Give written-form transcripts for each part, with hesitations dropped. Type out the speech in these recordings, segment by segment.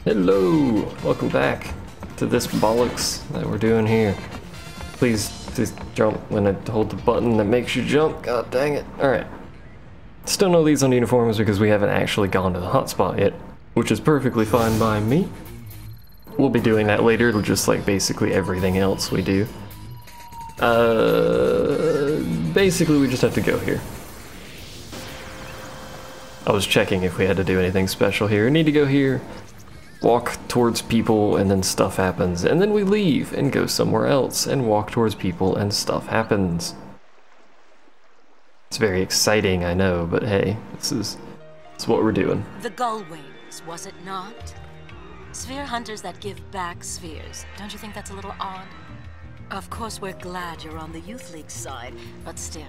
Hello! Welcome back to this bollocks that we're doing here. Please jump when I hold the button that makes you jump. God dang it. Alright. Still no leads on uniforms because we haven't actually gone to the hotspot yet, which is perfectly fine by me. We'll be doing that later, just like basically everything else we do. Basically we just have to go here. I was checking if we had to do anything special here. We need to go here, walk towards people, and then stuff happens. And then we leave and go somewhere else and walk towards people and stuff happens. It's very exciting, I know, but hey, it's what we're doing. The gull wings, was it not? Sphere hunters that give back spheres. Don't you think that's a little odd? Of course, we're glad you're on the Youth League side, but still.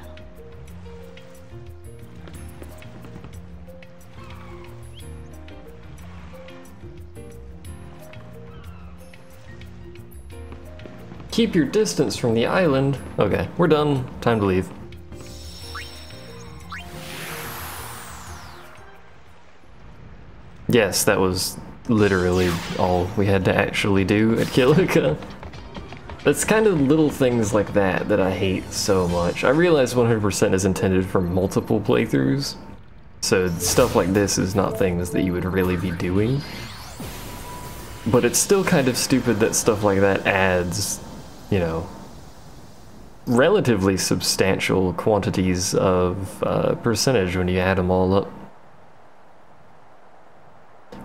Keep your distance from the island. Okay, we're done. Time to leave. Yes, that was literally all we had to actually do at Kilika. That's kind of little things like that that I hate so much. I realize 100% is intended for multiple playthroughs, so stuff like this is not things that you would really be doing. But it's still kind of stupid that stuff like that adds, you know, relatively substantial quantities of percentage when you add them all up.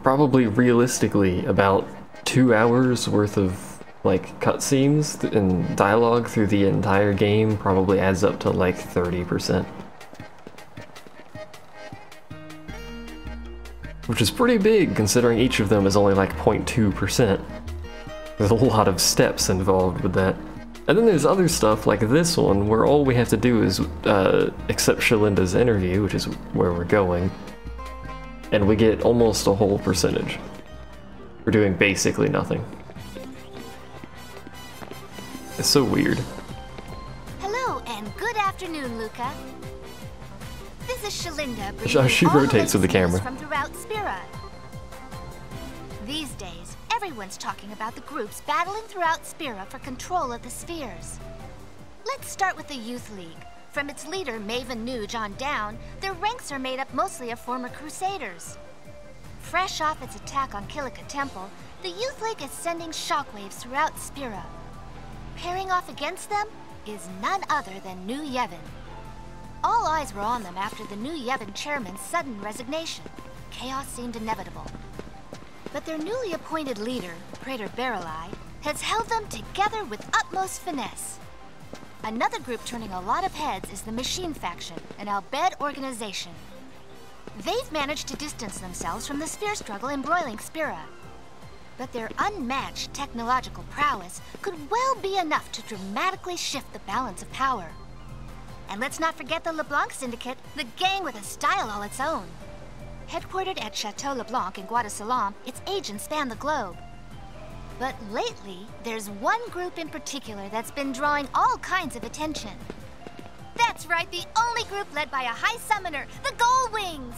Probably realistically about 2 hours worth of like cutscenes and dialogue through the entire game probably adds up to like 30%. Which is pretty big considering each of them is only like 0.2%. There's a lot of steps involved with that. And then there's other stuff like this one where all we have to do is accept Shalinda's interview, which is where we're going, and we get almost a whole percentage. We're doing basically nothing. It's so weird. Hello and good afternoon, Luca. This is Shalinda. She rotates with the camera. From throughout Spira. These days, everyone's talking about the groups battling throughout Spira for control of the spheres. Let's start with the Youth League. From its leader, Maven Nuge, on down, their ranks are made up mostly of former Crusaders. Fresh off its attack on Kilika Temple, the Youth League is sending shockwaves throughout Spira. Pairing off against them is none other than New Yevon. All eyes were on them after the New Yevon chairman's sudden resignation. Chaos seemed inevitable. But their newly appointed leader, Praetor Barrelai, has held them together with utmost finesse. Another group turning a lot of heads is the Machine Faction, an Albed organization. They've managed to distance themselves from the sphere struggle embroiling Spira. But their unmatched technological prowess could well be enough to dramatically shift the balance of power. And let's not forget the LeBlanc Syndicate, the gang with a style all its own. Headquartered at Chateau LeBlanc in Guadalcanal, its agents span the globe. But lately, there's one group in particular that's been drawing all kinds of attention. That's right, the only group led by a high summoner, the Gull Wings!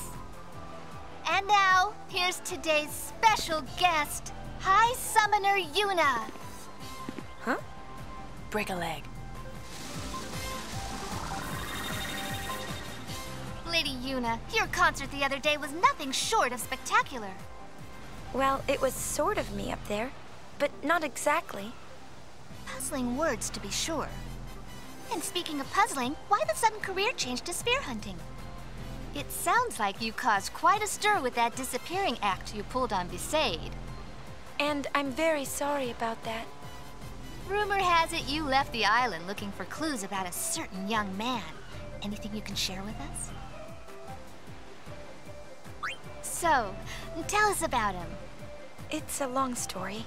And now, here's today's special guest, High Summoner Yuna. Huh? Break a leg. Lady Yuna, your concert the other day was nothing short of spectacular. Well, it was sort of me up there, but not exactly. Puzzling words, to be sure. And speaking of puzzling, why the sudden career change to spear hunting? It sounds like you caused quite a stir with that disappearing act you pulled on Besaid. And I'm very sorry about that. Rumor has it you left the island looking for clues about a certain young man. Anything you can share with us? So, tell us about him. It's a long story.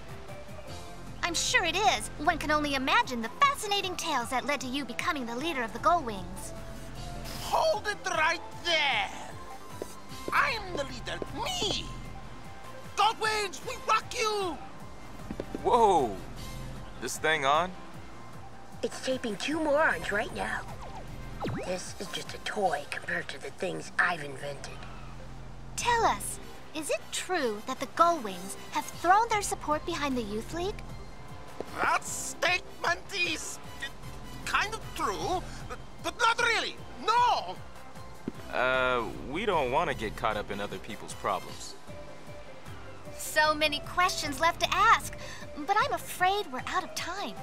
I'm sure it is. One can only imagine the fascinating tales that led to you becoming the leader of the Gull Wings. Hold it right there! I am the leader, me! Gull Wings, we rock you! Whoa! This thing on? It's taping 2 more arms right now. This is just a toy compared to the things I've invented. Tell us, Is it true that the Gullwings have thrown their support behind the Youth League? That statement is kind of true, but not really. No! We don't want to get caught up in other people's problems. So many questions left to ask, but I'm afraid we're out of time.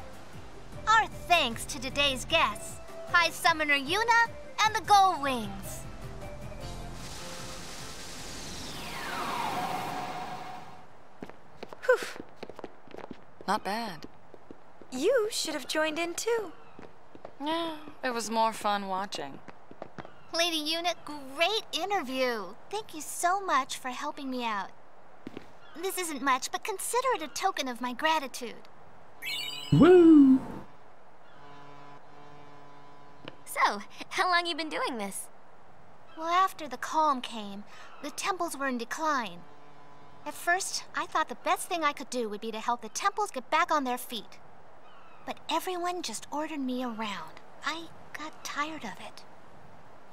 Our thanks to today's guests, High Summoner Yuna and the Gullwings. Whew. Not bad. You should have joined in too. Yeah, it was more fun watching. Lady Yuna, great interview. Thank you so much for helping me out. This isn't much, but consider it a token of my gratitude. Woo! So, how long you been doing this? Well, after the calm came, the temples were in decline. At first, I thought the best thing I could do would be to help the temples get back on their feet. But everyone just ordered me around. I got tired of it.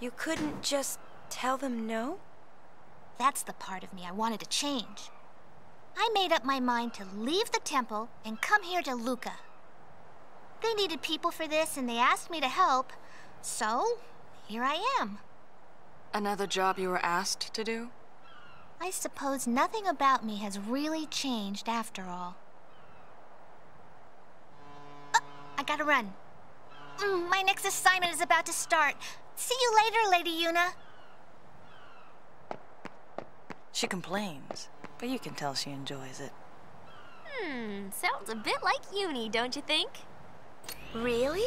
You couldn't just tell them no? That's the part of me I wanted to change. I made up my mind to leave the temple and come here to Luca. They needed people for this and they asked me to help, so here I am. Another job you were asked to do? I suppose nothing about me has really changed after all. Oh, I gotta run. My next assignment is about to start. See you later, Lady Yuna. She complains, but you can tell she enjoys it. Sounds a bit like Uni, don't you think? Really?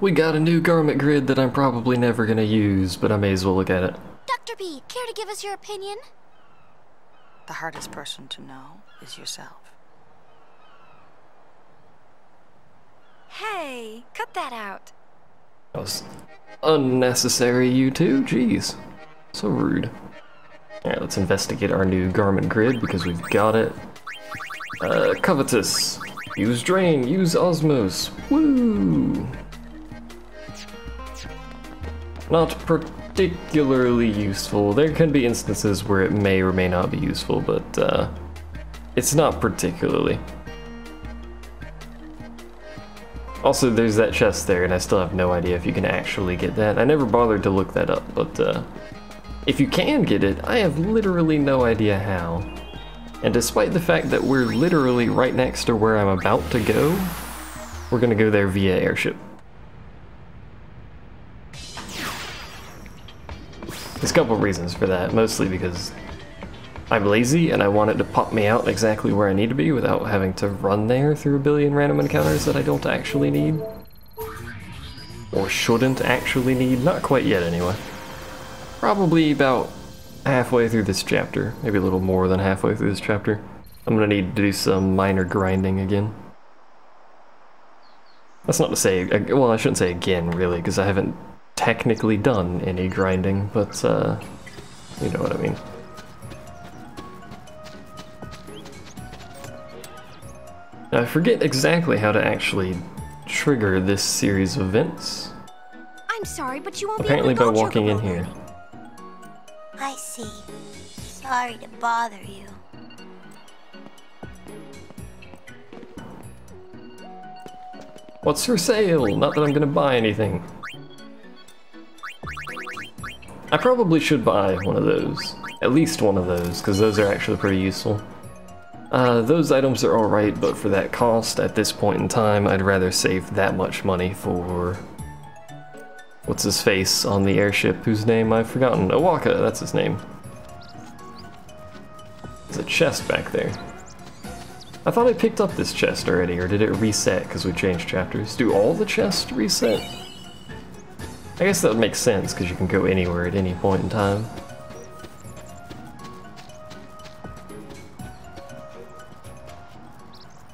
We got a new garment grid that I'm probably never gonna use, but I may as well look at it. Dr. B, care to give us your opinion? The hardest person to know is yourself. Hey, cut that out. That was unnecessary, you two. Jeez. So rude. Alright, let's investigate our new garment grid because we've got it. Covetous. Use Drain. Use Osmos. Woo! Not particularly useful. There can be instances where it may or may not be useful, but it's not particularly. Also, there's that chest there, and I still have no idea if you can actually get that. I never bothered to look that up, but if you can get it, I have literally no idea how. And despite the fact that we're literally right next to where I'm about to go, we're gonna go there via airship. There's a couple reasons for that, mostly because I'm lazy and I want it to pop me out exactly where I need to be without having to run there through a billion random encounters that I don't actually need. Or shouldn't actually need, not quite yet anyway. Probably about halfway through this chapter, maybe a little more than halfway through this chapter. I'm gonna need to do some minor grinding again. That's not to say, well, I shouldn't say again really, because I haven't technically done any grinding, but you know what I mean. Now, I forget exactly how to actually trigger this series of events. I'm sorry, but you won't Apparently be able by to go walking in Chocobo here. riding. I see. Sorry to bother you. What's for sale? Not that I'm gonna buy anything. I probably should buy one of those. At least one of those, because those are actually pretty useful. Those items are alright, but for that cost, at this point in time, I'd rather save that much money for... what's his face on the airship, whose name I've forgotten. Owaka, that's his name. There's a chest back there. I thought I picked up this chest already, or did it reset because we changed chapters? Do all the chests reset? I guess that would make sense, because you can go anywhere at any point in time.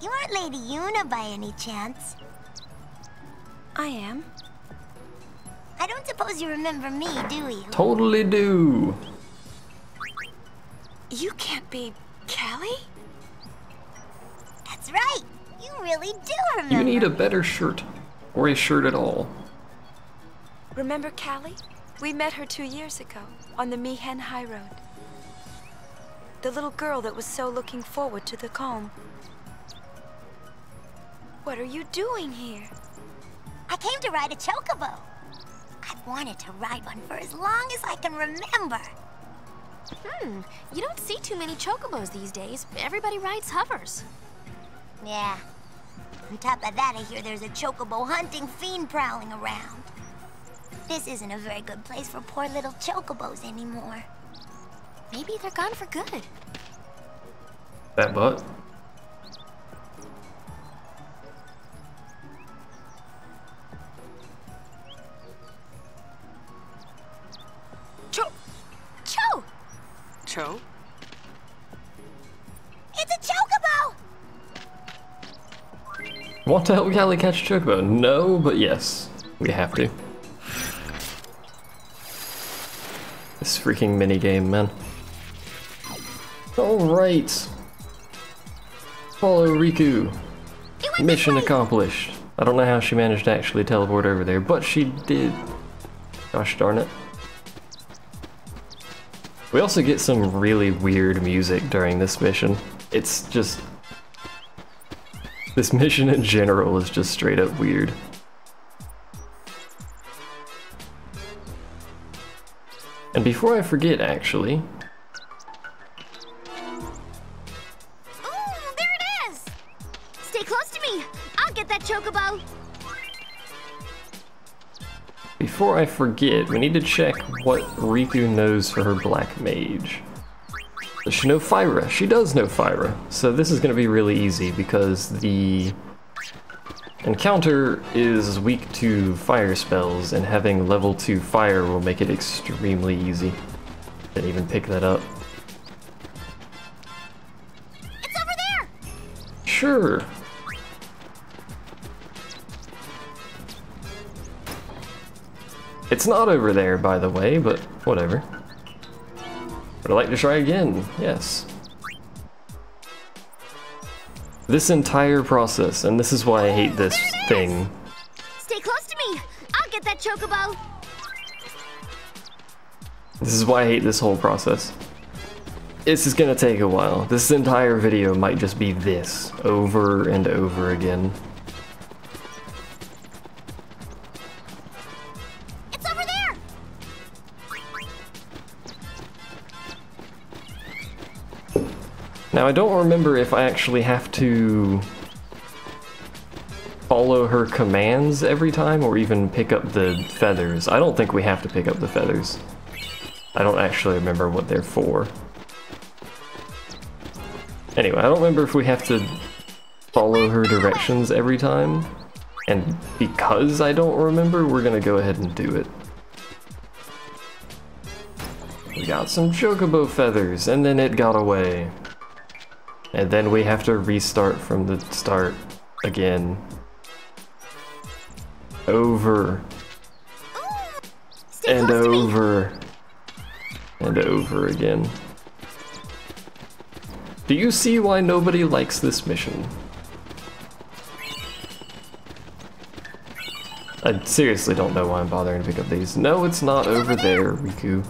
You aren't Lady Yuna by any chance? I am. I don't suppose you remember me, do you? Totally do! You can't be Callie? That's right. You really do remember. You need a better shirt. Or a shirt at all. Remember Callie? We met her 2 years ago on the Mihen High Road. The little girl that was so looking forward to the calm. What are you doing here? I came to ride a Chocobo. I've wanted to ride one for as long as I can remember. You don't see too many Chocobos these days. Everybody rides hovers. Yeah. On top of that, I hear there's a Chocobo hunting fiend prowling around. This isn't a very good place for poor little Chocobos anymore. Maybe they're gone for good. That butt. Cho? It's a Chocobo! Want to help Callie catch a Chocobo? No, but yes. We have to. This freaking minigame, man. Alright. Follow Riku. Mission accomplished. I don't know how she managed to actually teleport over there, but she did. Gosh darn it. We also get some really weird music during this mission. It's just... This mission in general is just straight up weird. And before I forget, actually... Ooh, there it is! Stay close to me! I'll get that Chocobo! Before I forget, we need to check what Riku knows for her Black Mage. Does she know Fyra? She does know Fyra, so this is going to be really easy because the encounter is weak to fire spells, and having level 2 fire will make it extremely easy. Didn't even pick that up. It's over there! Sure. It's not over there, by the way, but whatever. Would I like to try again? Yes. This entire process, and this is why I hate this thing. Stay close to me! I'll get that Chocobo! This is why I hate this whole process. This is gonna take a while. This entire video might just be this, over and over again. Now, I don't remember if I actually have to follow her commands every time or even pick up the feathers. I don't think we have to pick up the feathers. I don't actually remember what they're for. Anyway, I don't remember if we have to follow her directions every time. And because I don't remember, we're gonna go ahead and do it. We got some Chocobo feathers, and then it got away. And then we have to restart from the start again. Over. And over. And over again. Do you see why nobody likes this mission? I seriously don't know why I'm bothering to pick up these. No, it's not over there, Riku.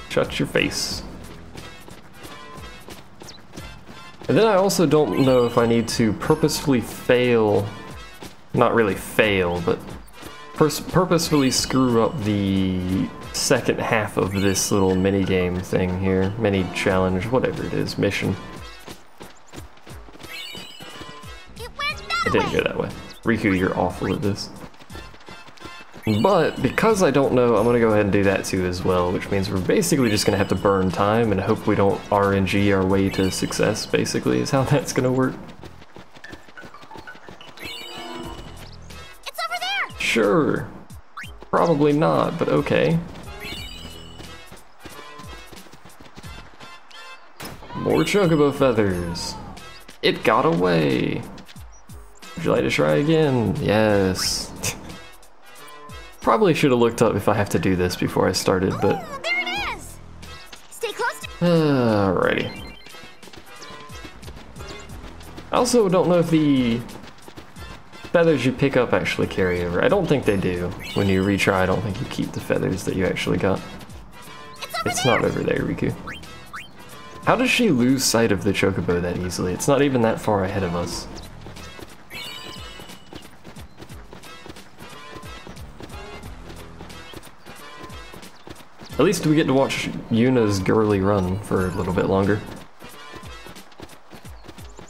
Shut your face. And then I also don't know if I need to purposefully fail, not really fail, but purposefully screw up the second half of this little mini-game thing here. Mini challenge, whatever it is, mission. It didn't go that way. Riku, you're awful at this. But because I don't know, I'm gonna go ahead and do that too as well, which means we're basically just gonna have to burn time and hope we don't RNG our way to success, basically, is how that's gonna work. It's over there! Sure. Probably not, but okay. More Chocobo feathers. It got away. Would you like to try again? Yes. Probably should have looked up if I have to do this before I started, but... Ooh, there it is! Stay close to... Alrighty. I also don't know if the feathers you pick up actually carry over. I don't think they do. When you retry, I don't think you keep the feathers that you actually got. It's not over there, Riku. How does she lose sight of the Chocobo that easily? It's not even that far ahead of us. At least we get to watch Yuna's girly run for a little bit longer.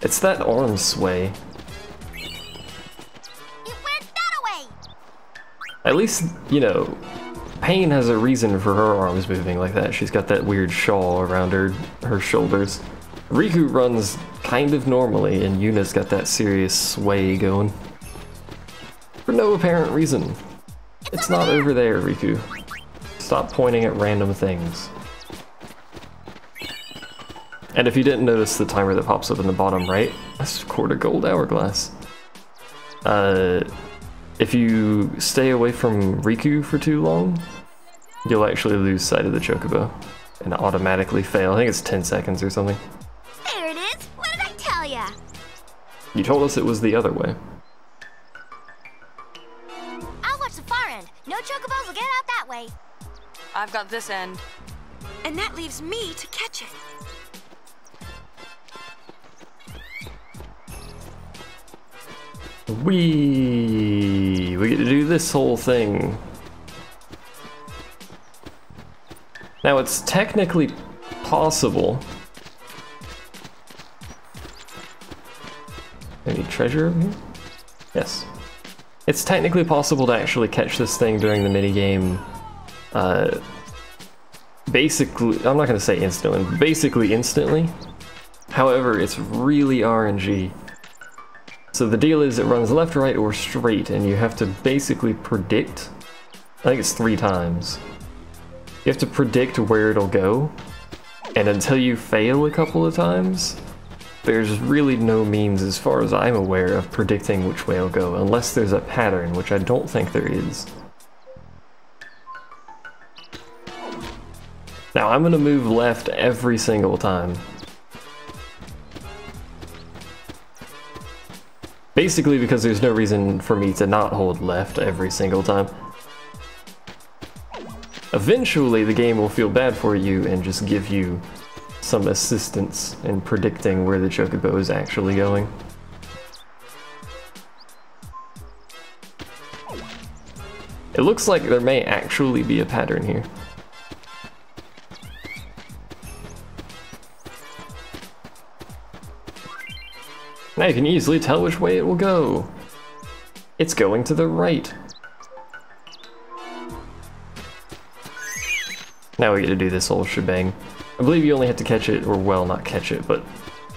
It's that arm sway. It went that way! At least, you know, Pain has a reason for her arms moving like that. She's got that weird shawl around her shoulders. Riku runs kind of normally, and Yuna's got that serious sway going. For no apparent reason. It's not over there, Riku. Stop pointing at random things. And if you didn't notice the timer that pops up in the bottom right, that's scored a gold hourglass. If you stay away from Riku for too long, you'll actually lose sight of the Chocobo and automatically fail. I think it's 10 seconds or something. There it is! What did I tell ya? You told us it was the other way. I'll watch the far end. No Chocobos will get out that way. I've got this end. And that leaves me to catch it. We get to do this whole thing. Now it's technically possible. Any treasure over here? Yes. It's technically possible to actually catch this thing during the minigame. Basically, I'm not going to say instantly, but basically instantly. However, it's really RNG. So the deal is it runs left, right, or straight, and you have to basically predict, I think it's 3 times. You have to predict where it'll go, and until you fail a couple of times, there's really no means, as far as I'm aware, of predicting which way it'll go, unless there's a pattern, which I don't think there is. Now I'm gonna move left every single time. Basically because there's no reason for me to not hold left every single time. Eventually the game will feel bad for you and just give you some assistance in predicting where the Chocobo is actually going. It looks like there may actually be a pattern here. Now you can easily tell which way it will go. It's going to the right. Now we get to do this whole shebang. I believe you only have to catch it, or well, not catch it, but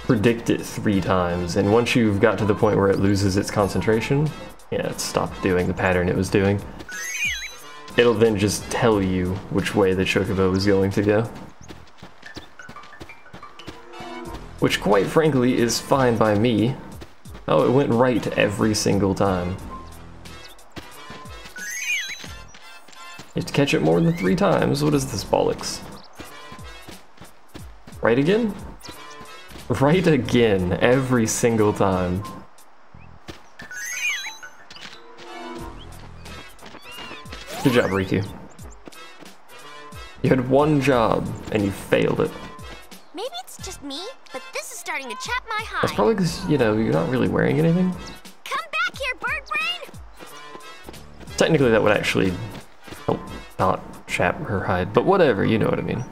predict it 3 times. And once you've got to the point where it loses its concentration, yeah, it stopped doing the pattern it was doing. It'll then just tell you which way the Chocobo is going to go. Which, quite frankly, is fine by me. Oh, it went right every single time. You have to catch it more than 3 times. What is this bollocks? Right again? Right again, every single time. Good job, Riku. You had 1 job, and you failed it. Maybe it's just me, but this is starting to chap my hide. That's probably because, you know, you're not really wearing anything. Come back here, bird brain! Technically that would actually help not chap her hide, but whatever, you know what I mean.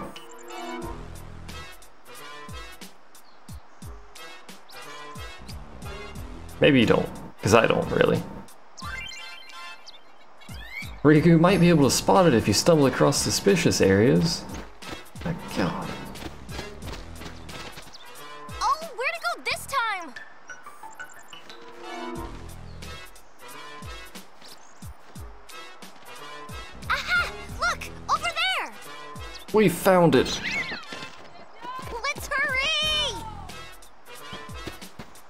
Maybe you don't, because I don't really. Riku might be able to spot it if you stumble across suspicious areas. My god. Oh, where'd it go this time? Aha! Look! Over there! We found it! Let's hurry!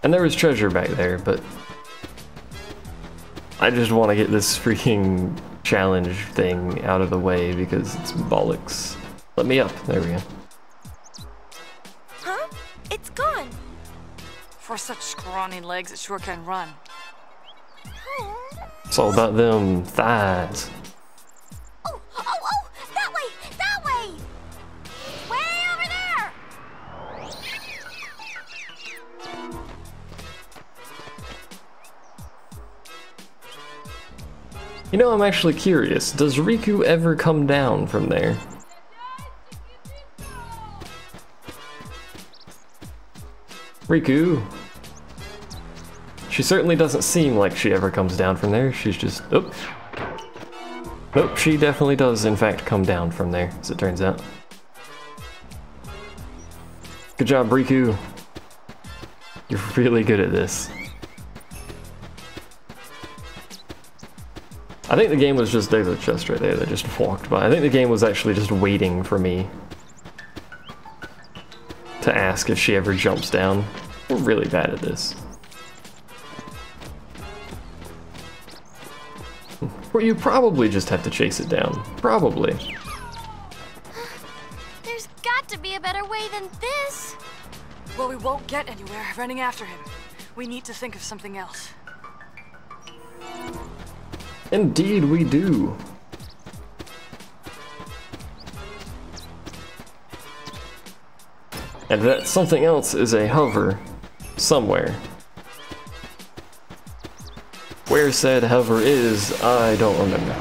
And there was treasure back there, but I just want to get this freaking challenge thing out of the way because it's bollocks. Let me up. There we go. Huh? It's gone. For such scrawny legs, it sure can run. It's all about them thighs. Oh, that way, that way! Way over there! You know, I'm actually curious. Does Riku ever come down from there? Riku. She certainly doesn't seem like she ever comes down from there. She's just... Oh. Nope, she definitely does in fact come down from there, as it turns out. Good job, Riku. You're really good at this. I think the game was just... There's a chest right there that just walked by. I think the game was actually just waiting for me to ask if she ever jumps down. We're really bad at this. Or you probably just have to chase it down. Probably. There's got to be a better way than this. Well, we won't get anywhere running after him. We need to think of something else. Indeed we do. And that something else is a hover somewhere. Where said hover is, I don't remember.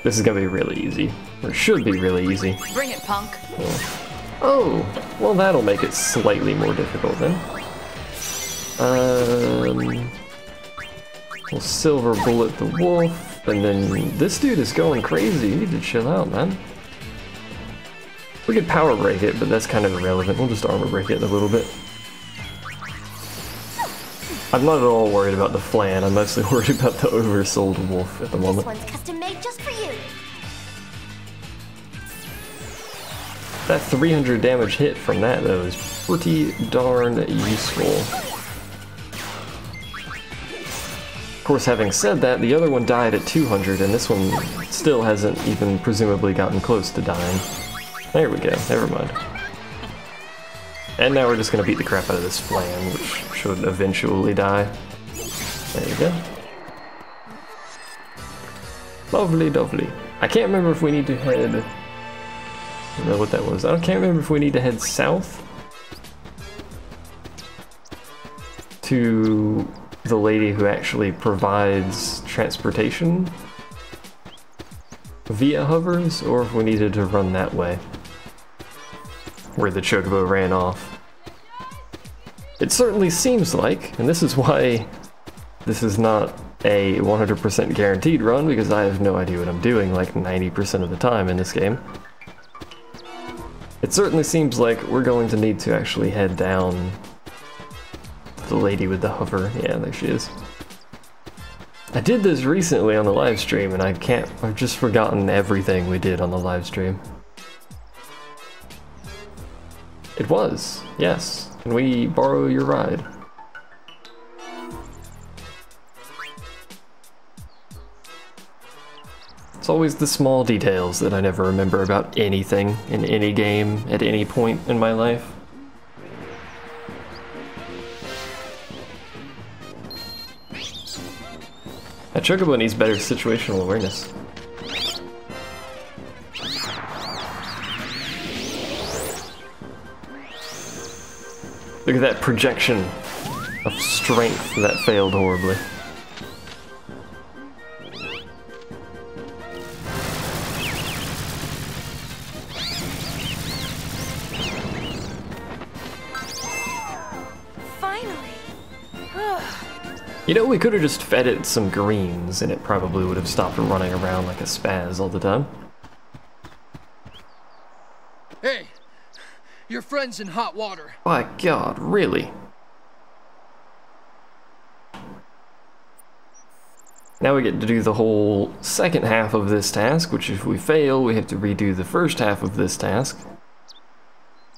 This is gonna be really easy. Or it should be really easy. Bring it, punk. Oh, well that'll make it slightly more difficult then. We'll silver bullet the wolf, and then this dude is going crazy. You need to chill out, man. We could power break it, but that's kind of irrelevant. We'll just armor break it a little bit. I'm not at all worried about the flan. I'm mostly worried about the oversold wolf at the moment. This one's custom made just for you. That 300 damage hit from that, though, is pretty darn useful. Of course, having said that, the other one died at 200, and this one still hasn't even presumably gotten close to dying. There we go, never mind. And now we're just gonna beat the crap out of this flan, which should eventually die. There you go. Lovely, lovely. I can't remember if we need to head... I don't know what that was. I can't remember if we need to head south to the lady who actually provides transportation via hovers, or if we needed to run that way, where the Chocobo ran off. It certainly seems like, and this is why this is not a 100% guaranteed run, because I have no idea what I'm doing like 90% of the time in this game. It certainly seems like we're going to need to actually head down to the lady with the hover. Yeah, there she is. I did this recently on the live stream, and I've just forgotten everything we did on the live stream. It was, yes. Can we borrow your ride? It's always the small details that I never remember about anything in any game at any point in my life. That Chocobo needs better situational awareness. Look at that projection of strength that failed horribly. You know, we could have just fed it some greens and it probably would have stopped running around like a spaz all the time. Hey, your friend's in hot water. My God, really? Now we get to do the whole second half of this task, which if we fail, we have to redo the first half of this task,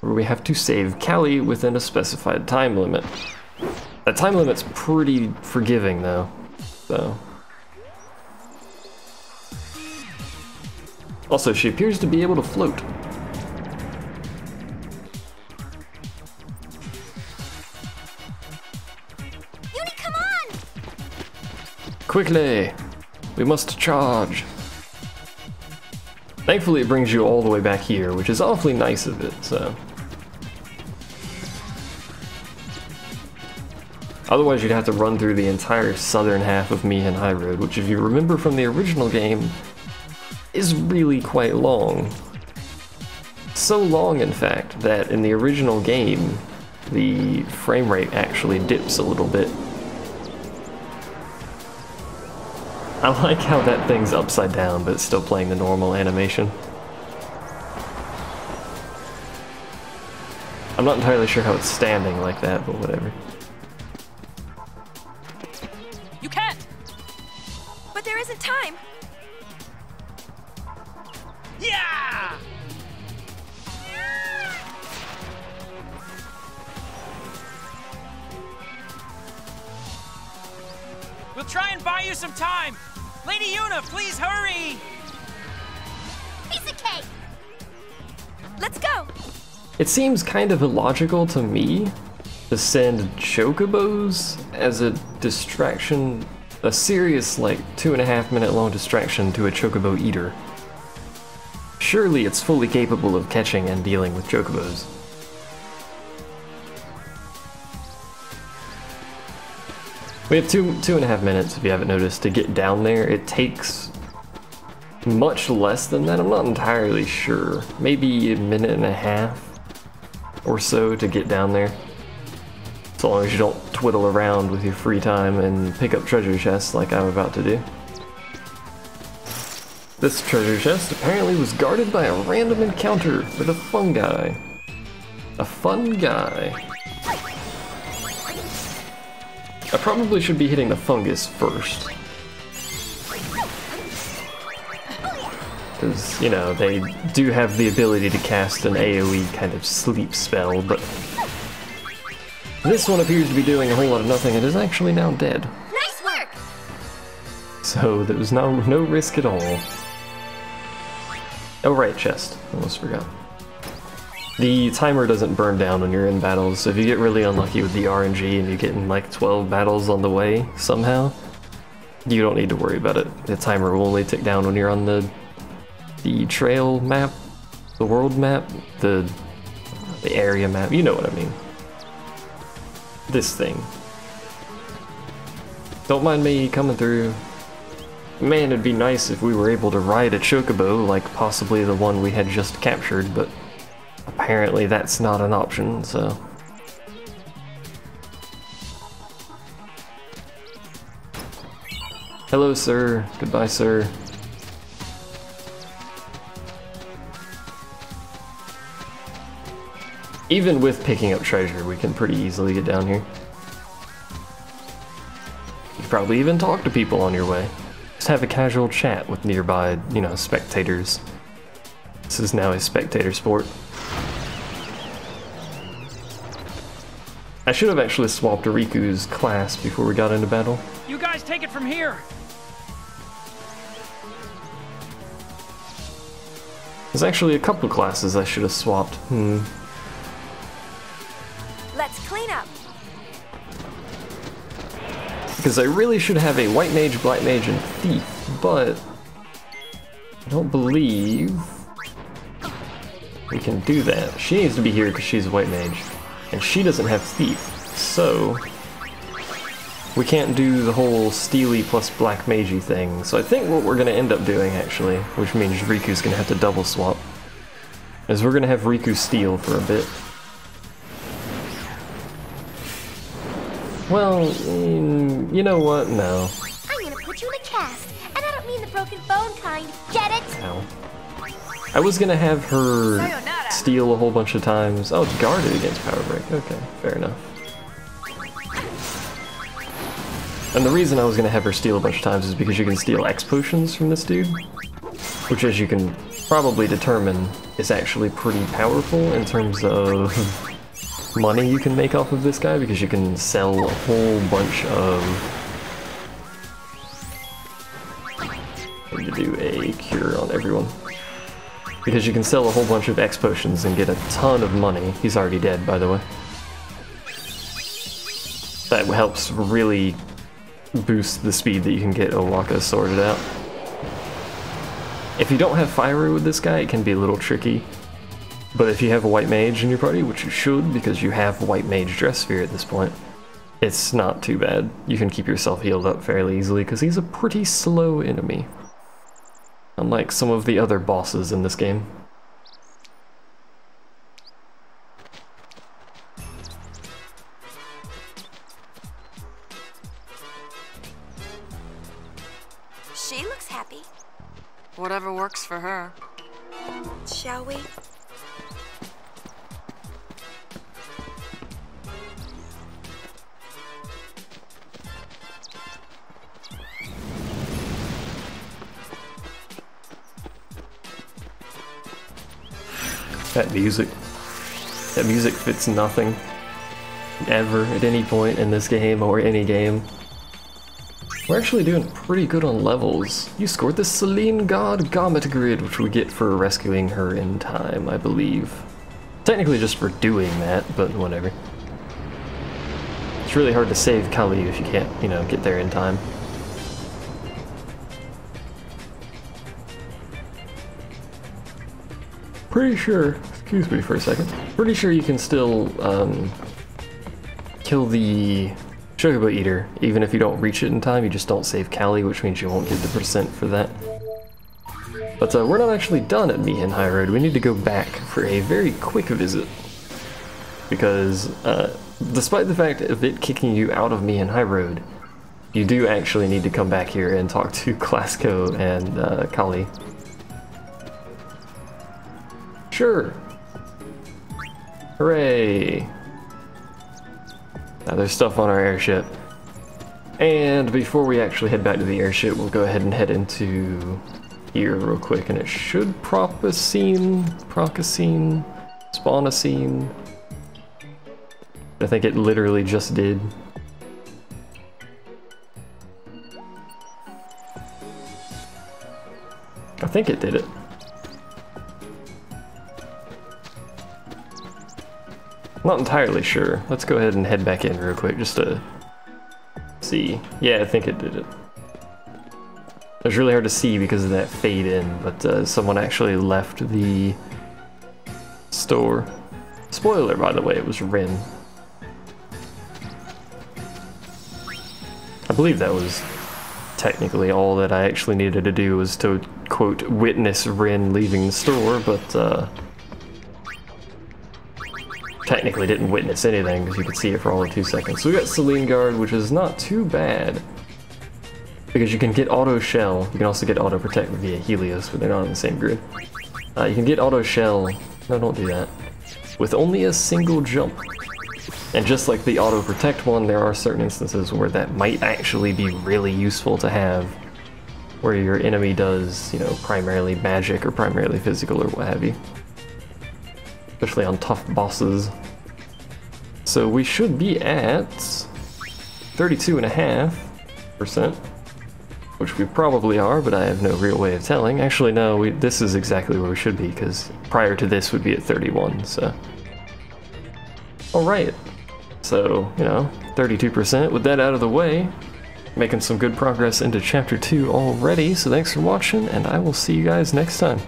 where we have to save Callie within a specified time limit. That time limit's pretty forgiving, though, so. Also, she appears to be able to float. Yuna, come on! Quickly! We must charge! Thankfully it brings you all the way back here, which is awfully nice of it, so... Otherwise you'd have to run through the entire southern half of Mihen High Road, which if you remember from the original game, is really quite long. So long, in fact, that in the original game, the frame rate actually dips a little bit. I like how that thing's upside down, but it's still playing the normal animation. I'm not entirely sure how it's standing like that, but whatever. You can't! But there isn't time! Yeah! We'll try and buy you some time! Lady Yuna, please hurry! Piece of cake! Let's go! It seems kind of illogical to me to send Chocobos as a distraction, a serious, like, 2.5-minute long distraction to a Chocobo eater. Surely it's fully capable of catching and dealing with Chocobos. We have two and a half minutes, if you haven't noticed, to get down there. It takes much less than that. I'm not entirely sure. Maybe a minute and a half or so to get down there. So long as you don't twiddle around with your free time and pick up treasure chests like I'm about to do. This treasure chest apparently was guarded by a random encounter with a fungi. A fun guy. I probably should be hitting the fungus first. Because, you know, they do have the ability to cast an AoE kind of sleep spell, but this one appears to be doing a whole lot of nothing and is actually now dead. Nice work! So there was no risk at all. Oh right, chest. Almost forgot. The timer doesn't burn down when you're in battles, so if you get really unlucky with the RNG and you get in like 12 battles on the way somehow, you don't need to worry about it. The timer will only tick down when you're on the trail map, the world map, the area map, you know what I mean. This thing. Don't mind me coming through. Man, it'd be nice if we were able to ride a Chocobo like possibly the one we had just captured, but apparently that's not an option, so... Hello, sir. Goodbye, sir. Even with picking up treasure, we can pretty easily get down here. You could probably even talk to people on your way. Just have a casual chat with nearby, you know, spectators. This is now a spectator sport. I should have actually swapped Riku's class before we got into battle. You guys take it from here! There's actually a couple classes I should have swapped. Let's clean up. Because I really should have a White Mage, Black Mage, and Thief, but I don't believe we can do that. She needs to be here because she's a White Mage, and she doesn't have Thief, so we can't do the whole Steely plus Black Magey thing. So I think what we're going to end up doing, actually, which means Riku's going to have to double swap, is we're going to have Riku steal for a bit. Well, you know what? No. I'm gonna put you in a cast, and I don't mean the broken bone kind. Get it? Ow. I was gonna have her steal a whole bunch of times. Oh, it's guarded against Power Break. Okay, fair enough. And the reason I was gonna have her steal a bunch of times is because you can steal X potions from this dude, which, as you can probably determine, is actually pretty powerful in terms of money you can make off of this guy, because you can sell a whole bunch of... I need to do a cure on everyone. Because you can sell a whole bunch of X potions and get a ton of money. He's already dead, by the way. That helps really boost the speed that you can get Owaka sorted out. If you don't have Fainaru with this guy, it can be a little tricky. But if you have a white mage in your party, which you should because you have white mage dress sphere at this point, it's not too bad. You can keep yourself healed up fairly easily because he's a pretty slow enemy. Unlike some of the other bosses in this game. She looks happy. Whatever works for her. Shall we? That music fits nothing, ever, at any point in this game or any game. We're actually doing pretty good on levels. You scored the Celine God Garment Grid, which we get for rescuing her in time, I believe. Technically just for doing that, but whatever. It's really hard to save Kali if you can't, you know, get there in time. Pretty sure, excuse me for a second, pretty sure you can still kill the Chocobo Eater, even if you don't reach it in time. You just don't save Kali, which means you won't get the percent for that. But we're not actually done at Mihen High Road. We need to go back for a very quick visit. Because despite the fact of it kicking you out of Mihen High Road, you do actually need to come back here and talk to Classico and Kali. Sure. Hooray. Now there's stuff on our airship. And before we actually head back to the airship, we'll go ahead and head into here real quick, and it should spawn a scene. I think it literally just did. I think it did it. Not entirely sure. Let's go ahead and head back in real quick just to see. Yeah, I think it did it. It was really hard to see because of that fade in, but someone actually left the store. Spoiler, by the way, it was Rin. I believe that was technically all that I actually needed to do, was to, quote, witness Rin leaving the store, but technically didn't witness anything because you could see it for all of 2 seconds. So we got Celine Guard, which is not too bad because you can get auto shell. You can also get auto protect via Helios, but they're not on the same grid. You can get auto shell. No, don't do that. With only a single jump. And just like the auto protect one, there are certain instances where that might actually be really useful to have, where your enemy does, you know, primarily magic or primarily physical or what have you. Especially on tough bosses. So we should be at 32.5%, which we probably are, but I have no real way of telling. Actually, no, this is exactly where we should be, because prior to this would be at 31, so. Alright, so, you know, 32%. With that out of the way, making some good progress into Chapter 2 already, so thanks for watching, and I will see you guys next time.